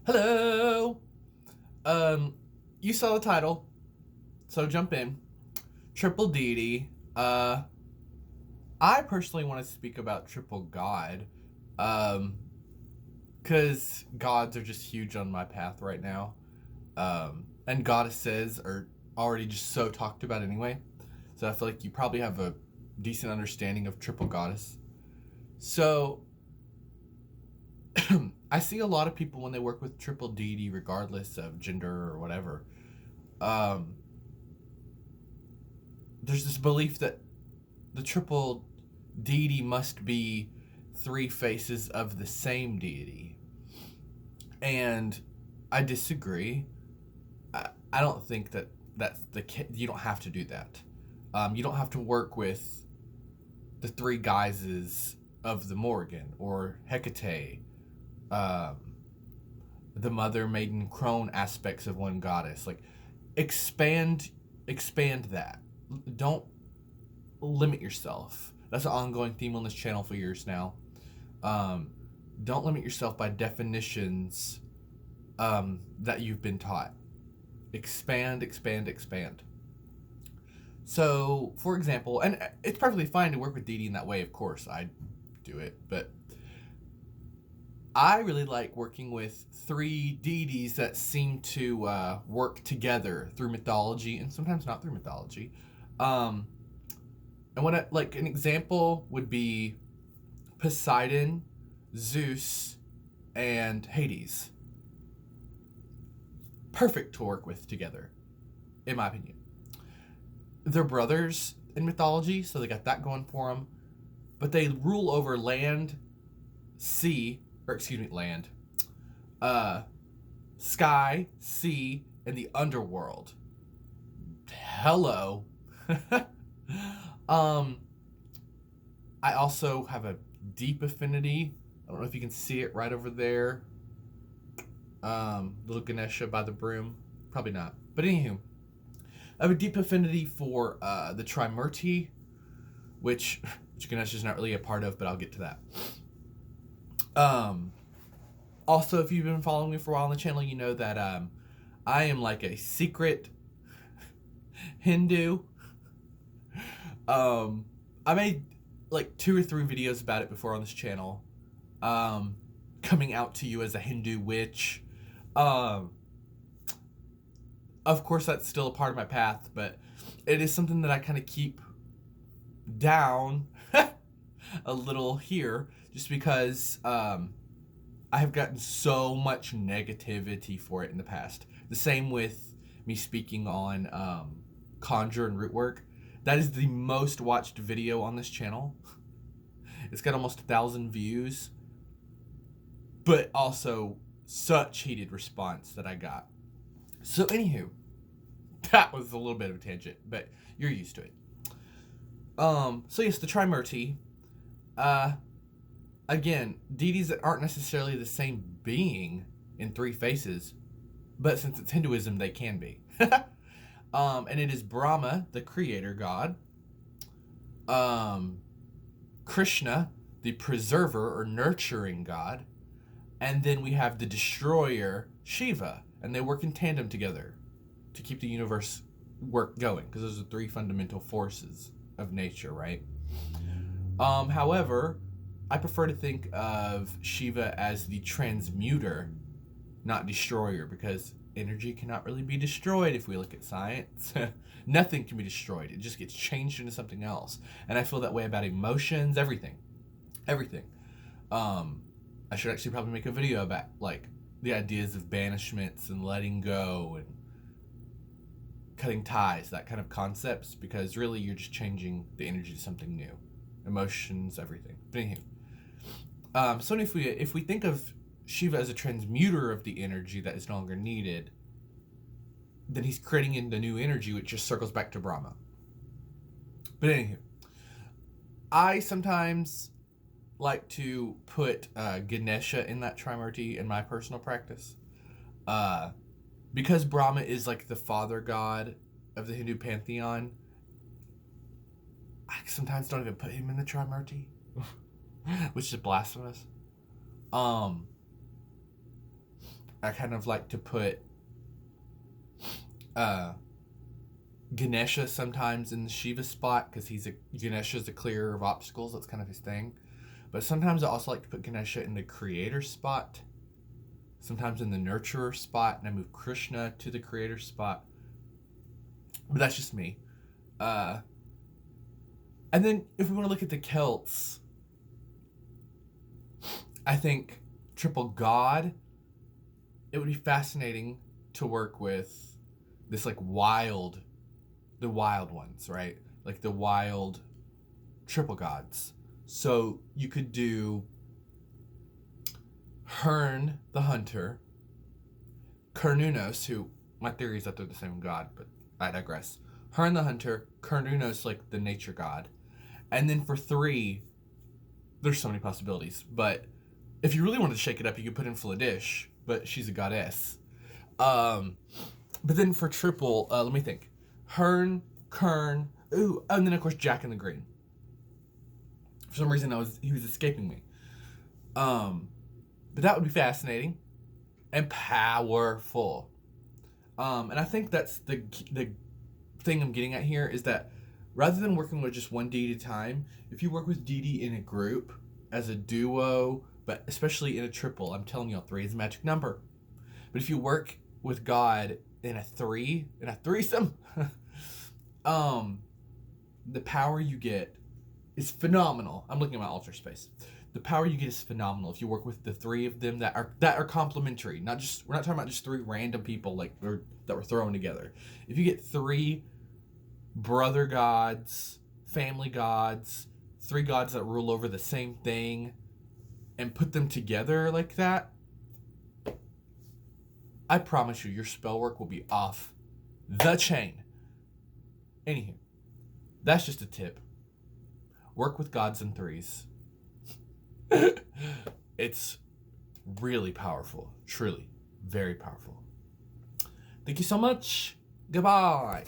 Hello. Um, you saw the title, so jump in. Triple deity. I personally want to speak about triple god, um, because gods are just huge on my path right now. And goddesses are already just so talked about anyway. So I feel like you probably have a decent understanding of triple goddess. So I see a lot of people when they work with triple deity, regardless of gender or whatever. Um, there's this belief that the triple deity must be three faces of the same deity. And I disagree. I don't think that that's the case. You don't have to do that. You don't have to work with the three guises of the Morrigan or Hecate, um, the mother, maiden, crone aspects of one goddess. Like expand, expand that. Don't limit yourself. That's an ongoing theme on this channel for years now. Um, don't limit yourself by definitions that you've been taught. Expand, expand, expand. So, for example, and it's perfectly fine to work with deity in that way, of course. I do it, but I really like working with three deities that seem to work together through mythology and sometimes not through mythology. Um, and like an example would be Poseidon, Zeus, and Hades. Perfect to work with together, in my opinion. They're brothers in mythology, so they got that going for them. But they rule over land, land, sky, sea, and the underworld. Hello. um, I also have a deep affinity. I don't know if you can see it right over there. Little Ganesha by the broom. Probably not. But anywho, I have a deep affinity for the Trimurti, which Ganesha is not really a part of, but I'll get to that. Also, if you've been following me for a while on the channel, you know that I am like a secret Hindu. I made like 2 or 3 videos about it before on this channel. Coming out to you as a Hindu witch. Of course, that's still a part of my path, but it is something that I kind of keep down a little here, just because I have gotten so much negativity for it in the past. The same with me speaking on conjure and root work. That is the most watched video on this channel. It's got almost 1,000 views, but also such heated response that I got. So anywho, that was a little bit of a tangent, but you're used to it. So yes, the Trimurti. Again, deities that aren't necessarily the same being in 3 faces, but since it's Hinduism, they can be. And it is Brahma, the creator god. Krishna, the preserver or nurturing god. And then we have the destroyer, Shiva, and they work in tandem together to keep the universe going, because those are 3 fundamental forces of nature, right? However, I prefer to think of Shiva as the transmuter, not destroyer, because energy cannot really be destroyed if we look at science. Nothing can be destroyed. It just gets changed into something else. And I feel that way about emotions, everything. Everything. I should actually probably make a video about like the ideas of banishments and letting go and cutting ties, that kind of concepts, because really you're just changing the energy to something new. Emotions, everything. But anywho. So if we think of Shiva as a transmuter of the energy that is no longer needed, then he's creating into new energy, which just circles back to Brahma. But anywho, I sometimes like to put Ganesha in that Trimurti in my personal practice. Because Brahma is like the father god of the Hindu pantheon, I sometimes don't even put him in the Trimurti, which is blasphemous. I kind of like to put Ganesha sometimes in the Shiva spot, because Ganesha's a clearer of obstacles. That's kind of his thing. But sometimes I also like to put Ganesha in the creator spot, sometimes in the nurturer spot, and I move Krishna to the creator spot. But that's just me. And then if we want to look at the Celts, I think triple god, it would be fascinating to work with this like the wild ones, right? Like the wild triple gods. So you could do Hearn the hunter, Cernunnos, who my theory is that they're the same god, but I digress. Hearn the hunter, Cernunnos like the nature god. And then for 3, there's so many possibilities. But if you really wanted to shake it up, you could put in Fladish, but she's a goddess. But then for triple, let me think. Hearn, Kern, and then of course Jack in the Green. For some reason he was escaping me. But that would be fascinating and powerful. And I think that's the thing I'm getting at here, is that rather than working with just one deity at a time, if you work with deity in a group, as a duo, but especially in a triple, I'm telling y'all, 3 is a magic number. But if you work with God in a threesome, the power you get is phenomenal. I'm looking at my altar space. The power you get is phenomenal if you work with the 3 of them that are complementary. We're not talking about just 3 random people that we're throwing together. If you get 3 brother gods, family gods, 3 gods that rule over the same thing, and put them together like that, I promise you, your spell work will be off the chain. Anywho, that's just a tip. Work with gods and 3s. It's really powerful. Truly, very powerful. Thank you so much. Goodbye.